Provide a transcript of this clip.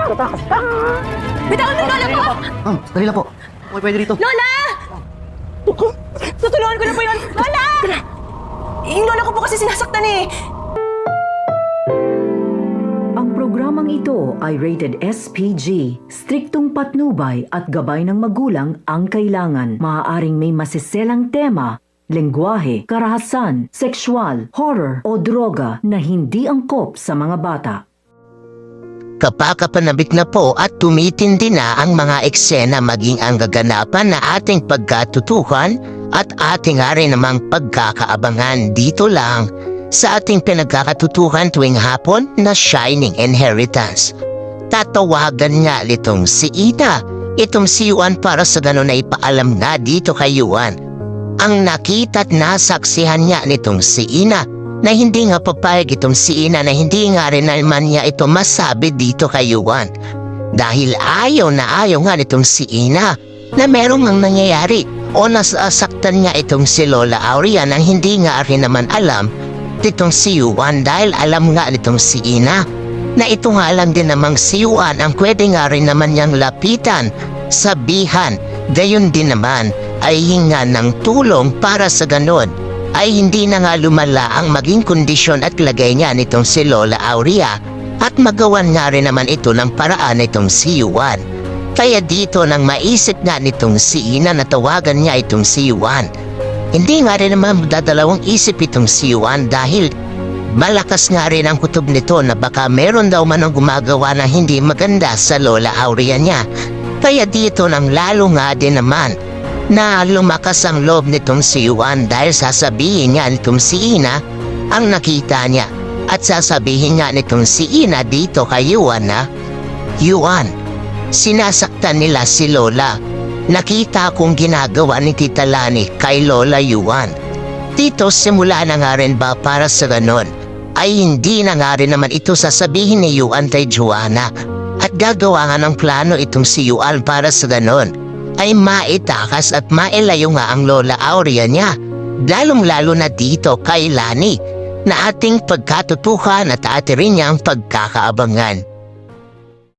Tatakas. Bitawan mo yung lola ko! Ma'am, dali lang po. Okay, pwede rito. Lola! Tutulungan ko na po yun! Lola! Yung lola ko po kasi sinasaktan eh. Ang programang ito ay rated SPG. Striktong patnubay at gabay ng magulang ang kailangan. Maaaring may masiselang tema, lengguwahe, karahasan, sexual, horror o droga na hindi angkop sa mga bata. Kapakapanabik na po at tumitindi na ang mga eksena maging ang gaganapan na ating pagkatutuhan at ating rin namang pagkakaabangan dito lang sa ating pinagkakatutuhan tuwing hapon na Shining Inheritance. Tatawagan nga nitong si Ina, itong si Juan para sa ganun na ipaalam nga dito kay Juan. Ang nakita't nasaksihan niya nitong si Ina na hindi nga papayag itong si Ina na hindi nga rin naman niya ito masabi dito kay Juan. Dahil ayaw nga nitong si Ina na merong ang nangyayari o nasasaktan niya itong si Lola Aurea nang hindi nga rin naman alam nitong si Juan dahil alam nga nitong si Ina na ito nga lang din namang si Juan ang pwede nga rin naman niyang lapitan, sabihan, gayon din naman ay hinga ng tulong para sa ganon ay hindi na nga lumala ang maging kondisyon at lagay niya nitong si Lola Aurea at magawan nga rin naman ito ng paraan nitong si Juan. Kaya dito nang maisip nga nitong si Ina na tawagan niya itong si Juan. Hindi nga rin naman dadalawang isip itong si Juan dahil malakas nga rin ang kutob nito na baka meron daw man ang gumagawa na hindi maganda sa Lola Aurea niya. Kaya dito nang lalo nga din naman na lumakas ang loob nitong si Juan dahil sasabihin nga nitong si Ina ang nakita niya at sasabihin nga nitong si Ina dito kay Juan na, Juan, sinasaktan nila si Lola. Nakita kong ginagawa ni Tita Lani kay Lola Juan. Dito simula na nga rin ba para sa ganon ay hindi na nga rin naman ito sasabihin ni Juan kay Joanna at gagawa nga ng plano itong si Juan para sa ganon ay maitakas at mailayo nga ang Lola Aurea niya, lalong-lalo na dito kay Lani, na ating pagkatutuhan at rin niyang pagkakaabangan.